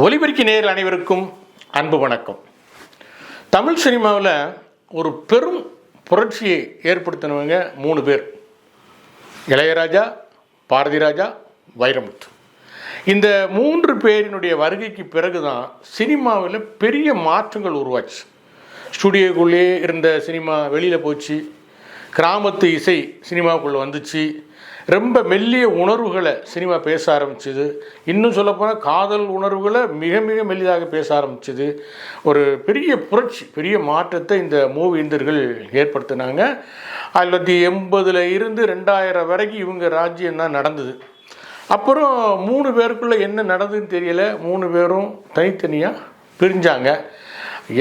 ஒலிபெருக்கி நேயர்கள் அனைவருக்கும் அன்பு வணக்கம். தமிழ் சினிமாவில் ஒரு பெரும் புரட்சியை ஏற்படுத்தினவங்க 3 பேர்: இளையராஜா, பாரதிராஜா, வைரமுத்து. இந்த 3 பேரினுடைய வருகைக்கு பிறகு தான் சினிமாவில் பெரிய மாற்றங்கள் உருவாச்சு. ஸ்டுடியோக்குள்ளே இருந்த சினிமா வெளியில் போச்சு, கிராமத்து இசை சினிமாவுக்குள்ளே வந்துச்சு, ரொம்ப மெல்லிய உணர்வுகளை சினிமா பேச ஆரம்பிச்சுது. இன்னும் சொல்லப்போனால் காதல் உணர்வுகளை மிக மிக மெல்லிதாக பேச ஆரம்பிச்சுது. ஒரு பெரிய புரட்சி, பெரிய மாற்றத்தை இந்த மூவேந்தர்கள் ஏற்படுத்தினாங்க. 1980 இருந்து 2000 வரைக்கும் இவங்க ராஜ்யம் தான் நடந்தது. அப்புறம் 3 பேருக்குள்ளே என்ன நடந்ததுன்னு தெரியலை. 3 பேரும் தனித்தனியாக பிரிஞ்சாங்க.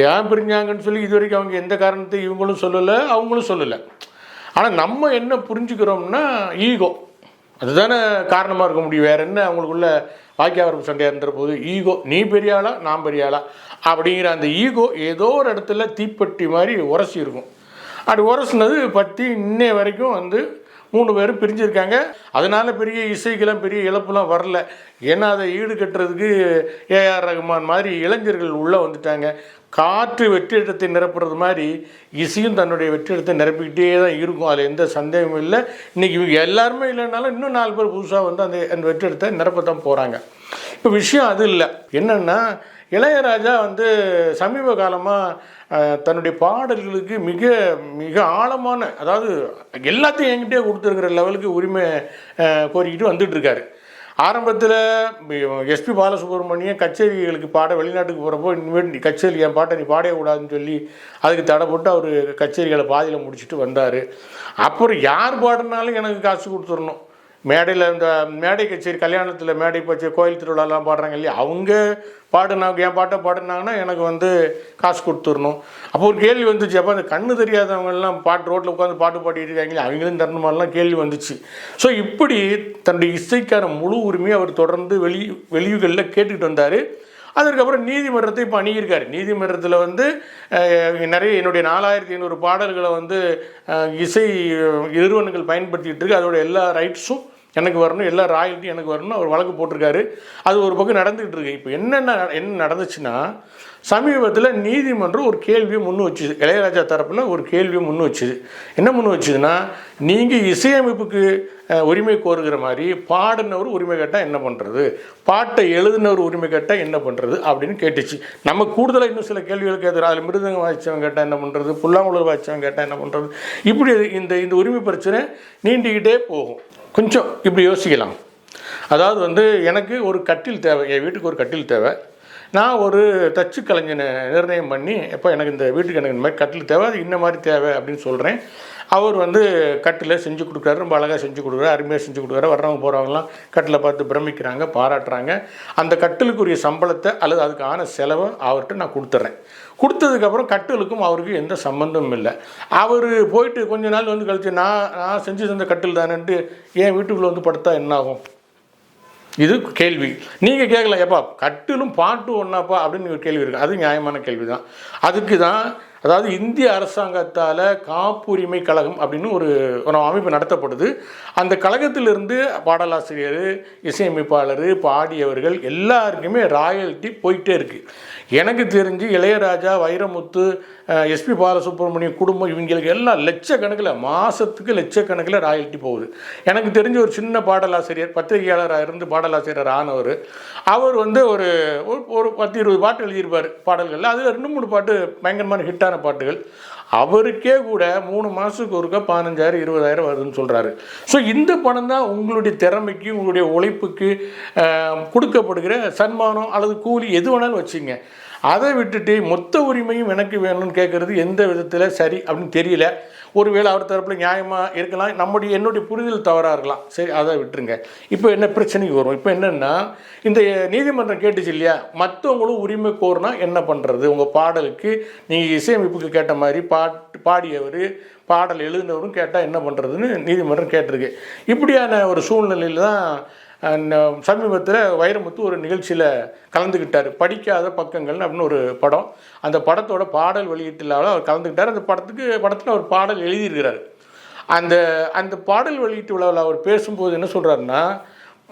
ஏன் பிரிஞ்சாங்கன்னு சொல்லி இது வரைக்கும் அவங்க எந்த காரணத்தை இவங்களும் சொல்லலை, அவங்களும் சொல்லலை. ஆனால் நம்ம என்ன புரிஞ்சுக்கிறோம்னா, ஈகோ அதுதானே காரணமாக இருக்க முடியும். வேறு என்ன அவங்களுக்குள்ள வாக்கியாவரப்பு சண்டையாக இருந்துற போது ஈகோ, நீ பெரிய ஆளா நான் பெரிய ஆளா அப்படிங்கிற அந்த ஈகோ ஏதோ ஒரு இடத்துல தீப்பெட்டி மாதிரி உரசி இருக்கும். அப்படி உரசினது பற்றி இன்னைய வரைக்கும் 3 பேரும் பிரிஞ்சிருக்காங்க. அதனால் பெரிய இசைக்கெல்லாம் பெரிய இழப்புலாம் வரல. ஏன்னா அதை ஈடு கட்டுறதுக்கு ஏஆர் ரகுமான் மாதிரி இளைஞர்கள் உள்ளே வந்துட்டாங்க. காற்று வெற்றிடத்தை நிரப்புறது மாதிரி இசையும் தன்னுடைய வெற்றிடத்தை நிரப்பிக்கிட்டே தான் இருக்கும். அதில் எந்த சந்தேகமும் இல்லை. இன்றைக்கி இவங்க எல்லாருமே இல்லைனாலும் இன்னும் 4 பேர் புதுசாக அந்த வெற்றிடத்தை நிரப்பத்தான் போகிறாங்க. இப்போ விஷயம் அது இல்லை. என்னென்னா, இளையராஜா சமீப காலமாக தன்னுடைய பாடல்களுக்கு மிக மிக ஆழமான, அதாவது எல்லாத்தையும் என்கிட்டே கொடுத்துருக்கிற லெவலுக்கு உரிமை கோரிக்கிட்டு வந்துட்டுருக்காரு. ஆரம்பத்தில் எஸ்பி பாலசுப்ரமணியம் கச்சேரிகளுக்கு பாட வெளிநாட்டுக்கு போகிறப்போ, இனிமேல் கச்சேரி என் பாட்டை நீ பாடவே கூடாதுன்னு சொல்லி அதுக்கு தடை போட்டு அவர் கச்சேரிகளை பாதியில் முடிச்சுட்டு வந்தார். அப்புறம் யார் பாடினாலும் எனக்கு காசு கொடுத்துடணும். மேடையில் இந்த மேடை கச்சேரி, கல்யாணத்தில் மேடை பச்சை, கோயில் திருவிழாலாம் பாடுறாங்க இல்லையா, அவங்க பாடுனாங்க, என் பாட்டை பாடினாங்கன்னா எனக்கு காசு கொடுத்துடணும். அப்போ ஒரு கேள்வி வந்துச்சு. அப்போ அந்த கண்ணு தெரியாதவங்கெல்லாம் ரோட்டில் உட்காந்து பாட்டு பாடிட்டு இருக்காங்களே, அவங்களும் தரணுமாலாம் கேள்வி வந்துச்சு. ஸோ இப்படி தன்னுடைய இசைக்கான முழு உரிமையை அவர் தொடர்ந்து வெளியுகளில் கேட்டுக்கிட்டு வந்தார். அதுக்கப்புறம் நீதிமன்றத்தை இப்போ அணுகியிருக்காரு. நீதிமன்றத்தில் நிறைய என்னுடைய 4500 பாடல்களை இசை நிறுவனங்கள் பயன்படுத்திகிட்டு இருக்கு, அதோட எல்லா ரைட்ஸும் எனக்கு வரணும், எல்லா ராயல்ட்டியும் எனக்கு வரணும் அவர் வழக்கு போட்டிருக்காரு. அது ஒரு பக்கம் நடந்துகிட்டு இருக்கு. இப்போ என்ன நடந்துச்சுன்னா, சமீபத்தில் நீதிமன்றம் ஒரு கேள்வியை முன் வச்சுது. இளையராஜா தரப்பில் ஒரு கேள்வியை முன் வச்சுது. என்ன முன் வச்சுதுன்னா, நீங்கள் இசையமைப்புக்கு உரிமை கோருகிற மாதிரி பாடினவர் உரிமை கேட்டால் என்ன பண்ணுறது, பாட்டை எழுதினவர் உரிமை கேட்டால் என்ன பண்ணுறது அப்படின்னு கேட்டுச்சு. நம்ம கூடுதலாக இன்னும் சில கேள்விகள் கேட்குறோம். அதில் மிருதங்கம் வாய்ச்சவன் கேட்டால் என்ன பண்ணுறது, புல்லாங்குழல் வாய்ச்சவன் கேட்டால் என்ன பண்ணுறது, இப்படி இந்த உரிமை பிரச்சனை நீண்டிக்கிட்டே போகும். கொஞ்சம் இப்படி யோசிக்கலாம். அதாவது எனக்கு ஒரு கட்டில் தேவை, என் வீட்டுக்கு ஒரு கட்டில் தேவை. நான் ஒரு தச்சு கலைஞனை நிர்ணயம் பண்ணி, எப்போ எனக்கு இந்த வீட்டுக்கு எனக்கு இந்த மாதிரி கட்டில் தேவை, அது இந்த மாதிரி தேவை அப்படின்னு சொல்கிறேன். அவர் கட்டில் செஞ்சு கொடுக்குறாரு, ரொம்ப அழகாக செஞ்சு கொடுக்குறாரு, அருமையாக செஞ்சு கொடுக்குறாரு. வர்றவங்க போகிறவங்களாம் கட்டில் பார்த்து பிரமிக்கிறாங்க, பாராட்டுறாங்க. அந்த கட்டிலுக்குரிய சம்பளத்தை அல்லது அதுக்கான செலவை அவர்கிட்ட நான் கொடுத்துட்றேன். கொடுத்ததுக்கப்புறம் கட்டிலுக்கும் அவருக்கு எந்த சம்மந்தமும் இல்லை. அவர் போயிட்டு கொஞ்ச நாள் கழிச்சு நான் செஞ்சு தந்த கட்டில் தானேன்ட்டு என் வீட்டுக்குள்ளே படுத்தா என்னாகும்? இது கேள்வி. நீங்கள் கேட்கலாம், எப்பா கட்டிலும் பாட்டு ஒன்றாப்பா அப்படின்னு ஒரு கேள்வி இருக்குது. அது நியாயமான கேள்வி தான். அதுக்கு தான் அதாவது இந்திய அரசாங்கத்தால் காப்புரிமை கழகம் அப்படின்னு ஒரு அமைப்பு நடத்தப்படுது. அந்த கழகத்திலிருந்து பாடலாசிரியர், இசையமைப்பாளர், பாடியவர்கள் எல்லாருக்குமே ராயல்ட்டி போயிட்டே இருக்குது. எனக்கு தெரிஞ்சு இளையராஜா, வைரமுத்து, எஸ்பி பாலசுப்ரமணியம் குடும்பம் இவங்களுக்கு எல்லாம் லட்சக்கணக்கில், மாதத்துக்கு லட்சக்கணக்கில் ராயல்ட்டி போகுது. எனக்கு தெரிஞ்ச ஒரு சின்ன பாடலாசிரியர், பத்திரிகையாளராக இருந்து பாடலாசிரியர் ஆனவர், அவர் ஒரு 10-20 பாட்டு எழுதியிருப்பார் பாடல்கள். அது 2-3 பாட்டு பயங்கரமான ஹிட்டான பாட்டுகள். அவருக்கே கூட 3 மாதத்துக்கு ஒருக்கா 15,000-20,000 வருதுன்னு சொல்கிறாரு. ஸோ இந்த பணம் தான் உங்களுடைய திறமைக்கு, உங்களுடைய உழைப்புக்கு கொடுக்கப்படுகிற சன்மானம் அல்லது கூலி, எது வேணாலும் வச்சுங்க. அதை விட்டுட்டு மொத்த உரிமையும் எனக்கு வேணும்னு கேட்குறது எந்த விதத்தில் சரி அப்படின்னு தெரியல. ஒருவேளை அவர் தரப்பில் நியாயமாக இருக்கலாம், என்னுடைய புரிதல் தவறாக இருக்கலாம். சரி, அதை விட்டுருங்க. இப்போ என்ன பிரச்சனைக்கு வரும்? இப்போ என்னென்னா, இந்த நீதிமன்றம் கேட்டுச்சு இல்லையா, மற்றவங்களும் உரிமை கோருனா என்ன பண்ணுறது? உங்கள் பாடலுக்கு நீங்கள் இசையமைப்புக்கு கேட்ட மாதிரி பாடியவர், பாடல் எழுதினவரும் கேட்டால் என்ன பண்ணுறதுன்னு நீதிமன்றம் கேட்டிருக்கு. இப்படியான ஒரு சூழ்நிலையில் தான் சமீபத்தில் வைரமுத்து ஒரு நிகழ்ச்சியில் கலந்துக்கிட்டார். படிக்காத பக்கங்கள்னு அப்படின்னு ஒரு படம். அந்த படத்தோட பாடல் வெளியீட்டில் அவர் கலந்துக்கிட்டார். அந்த படத்தில் ஒரு பாடல் எழுதியிருக்கிறார். அந்த பாடல் வெளியீட்டு விழாவில் அவர் பேசும்போது என்ன சொல்கிறாருன்னா,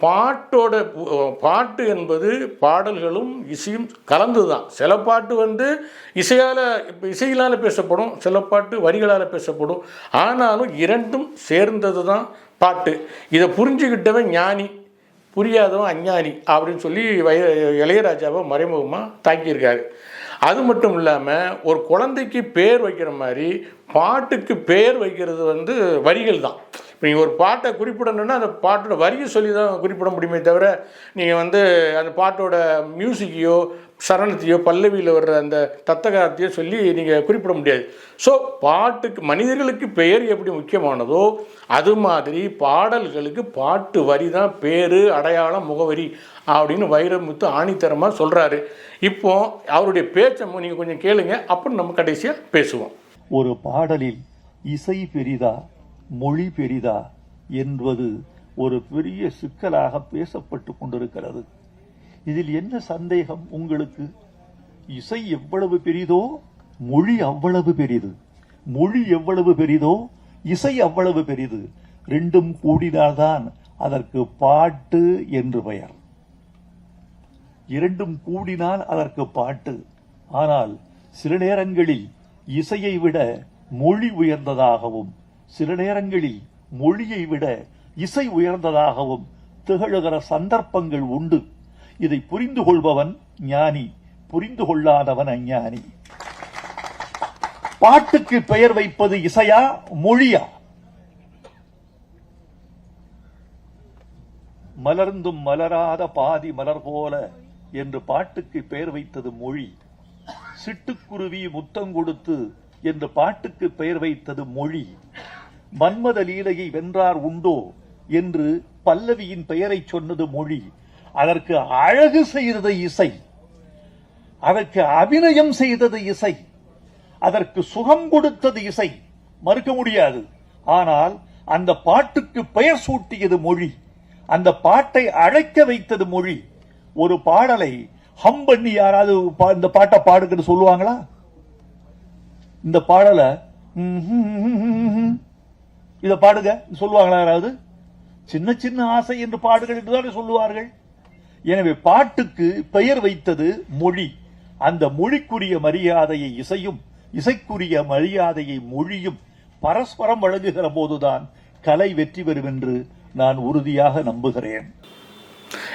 பாட்டு என்பது பாடல்களும் இசையும் கலந்து தான். சில பாட்டு வந்து இசையினால் பேசப்படும், சில பாட்டு வரிகளால் பேசப்படும். ஆனாலும் இரண்டும் சேர்ந்தது தான் பாட்டு. இதை புரிஞ்சுக்கிட்டவன் ஞானி, புரியாதவன் அஞ்ஞானி அப்படின்னு சொல்லி இளையராஜாவை மறைமுகமாக தாக்கியிருக்காரு. அது மட்டும் இல்லாமல் ஒரு குழந்தைக்கு பேர் வைக்கிற மாதிரி பாட்டுக்கு பேர் வைக்கிறது வந்து வரிகள் தான். நீங்கள் ஒரு பாட்டை குறிப்பிடணுன்னா அந்த பாட்டோட வரியை சொல்லி தான் குறிப்பிட முடியுமே தவிர நீங்கள் வந்து அந்த பாட்டோட மியூசிக்கையோ சரணத்தையோ பல்லவியில் வர்ற அந்த தத்தகாரத்தையோ சொல்லி நீங்கள் குறிப்பிட முடியாது. ஸோ பாட்டுக்கு மனிதர்களுக்கு பெயர் எப்படி முக்கியமானதோ அது மாதிரி பாடல்களுக்கு பாட்டு வரி தான் பேர், அடையாளம், முகவரி அப்படின்னு வைரமுத்து ஆணித்தரமாக சொல்கிறாரு. இப்போ அவருடைய பேச்சை நீங்கள் கொஞ்சம் கேளுங்க, அப்புறம் நம்ம கடைசியாக பேசுவோம். ஒரு பாடலில் இசை பெரிதா மொழி பெரிதா என்பது ஒரு பெரிய சிக்கலாக பேசப்பட்டு கொண்டிருக்கிறது. இதில் என்ன சந்தேகம் உங்களுக்கு? இசை எவ்வளவு பெரிதோ மொழி அவ்வளவு பெரிது, மொழி எவ்வளவு பெரிதோ இசை அவ்வளவு பெரிது. ரெண்டும் கூடினால்தான் அதற்கு பாட்டு என்று பெயர். இரண்டும் கூடினால் அதற்கு பாட்டு. ஆனால் சில நேரங்களில் இசையை விட மொழி உயர்ந்ததாகவும் சில நேரங்களில் மொழியை விட இசை உயர்ந்ததாகவும் திகழுகிற சந்தர்ப்பங்கள் உண்டு. இதை புரிந்து கொள்பவன் ஞானி, புரிந்து கொள்ளாதவன் அஞ்ஞானி. பாட்டுக்கு பெயர் வைப்பது இசையா மொழியா? மலர்ந்தும் மலராத பாதி மலர் போல என்று பாட்டுக்கு பெயர் வைத்தது மொழி. சிட்டுக்குருவி முத்தம் கொடுத்து என்று பாட்டுக்கு பெயர் வைத்தது மொழி. மன்மத லீலையை வென்றார் உண்டோ என்று பல்லவியின் பெயரை சொன்னது மொழி. அதற்கு அழகு செய்தது இசை, அதற்கு அபிநயம் செய்தது இசை, அதற்கு சுகம் கொடுத்தது இசை, மறுக்க முடியாது. ஆனால் அந்த பாட்டுக்கு பெயர் சூட்டியது மொழி, அந்த பாட்டை அழைக்க வைத்தது மொழி. ஒரு பாடலை ஹம் பண்ணி யாராவது இந்த பாட்டை பாடுங்கன்னு சொல்லுவாங்களா? இந்த பாடலை இத பாடுங்க சொல்லுவாங்களா யாராவது? சின்ன சின்ன ஆசை என்று பாடுகள் என்றுதான் சொல்லுவார்கள். எனவே பாட்டுக்கு பெயர் வைத்தது மொழி. அந்த மொழிக்குரிய மரியாதையை இசையும் இசைக்குரிய மரியாதையை மொழியும் பரஸ்பரம் வழங்குகிற போதுதான் கலை வெற்றி பெறும் என்று நான் உறுதியாக நம்புகிறேன்.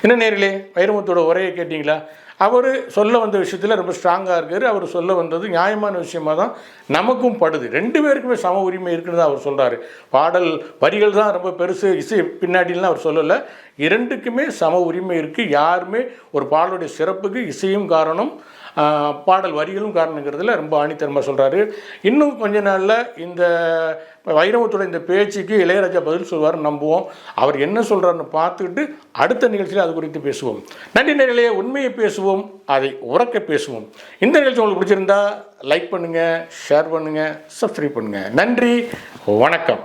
என்ன நேரிலே வைரமுத்தோட உரையை கேட்டீங்களா? அவர் சொல்ல வந்த விஷயத்தில் ரொம்ப ஸ்ட்ராங்காக இருக்கார். அவர் சொல்ல வந்தது நியாயமான விஷயமாக தான் நமக்கும் படுது. ரெண்டு பேருக்குமே சம உரிமை இருக்குன்னு தான் அவர் சொல்கிறார். பாடல் வரிகள் தான் ரொம்ப பெருசு, இசை பின்னாடிலாம் அவர் சொல்லலை. இரண்டுக்குமே சம உரிமை இருக்குது. யாருமே ஒரு பாடலுடைய சிறப்புக்கு இசையும் காரணம், பாடல் வரிகளும் காரணங்கிறதுல ரொம்ப ஆணித்தரமாக சொல்கிறாரு. இன்னும் கொஞ்ச நாளில் இந்த வைரமுத்தோட இந்த பேச்சுக்கு இளையராஜா பதில் சொல்வார்னு நம்புவோம். அவர் என்ன சொல்கிறாருன்னு பார்த்துக்கிட்டு அடுத்த நிகழ்ச்சியில் அது குறித்து பேசுவோம். நன்றி நேயர்களே, உண்மையை பேசுவோம், அதை உறக்க பேசுவோம். இந்த நிகழ்ச்சி உங்களுக்கு பிடிச்சிருந்தா லைக் பண்ணுங்கள், ஷேர் பண்ணுங்கள், சப்ஸ்கிரைப் பண்ணுங்கள். நன்றி, வணக்கம்.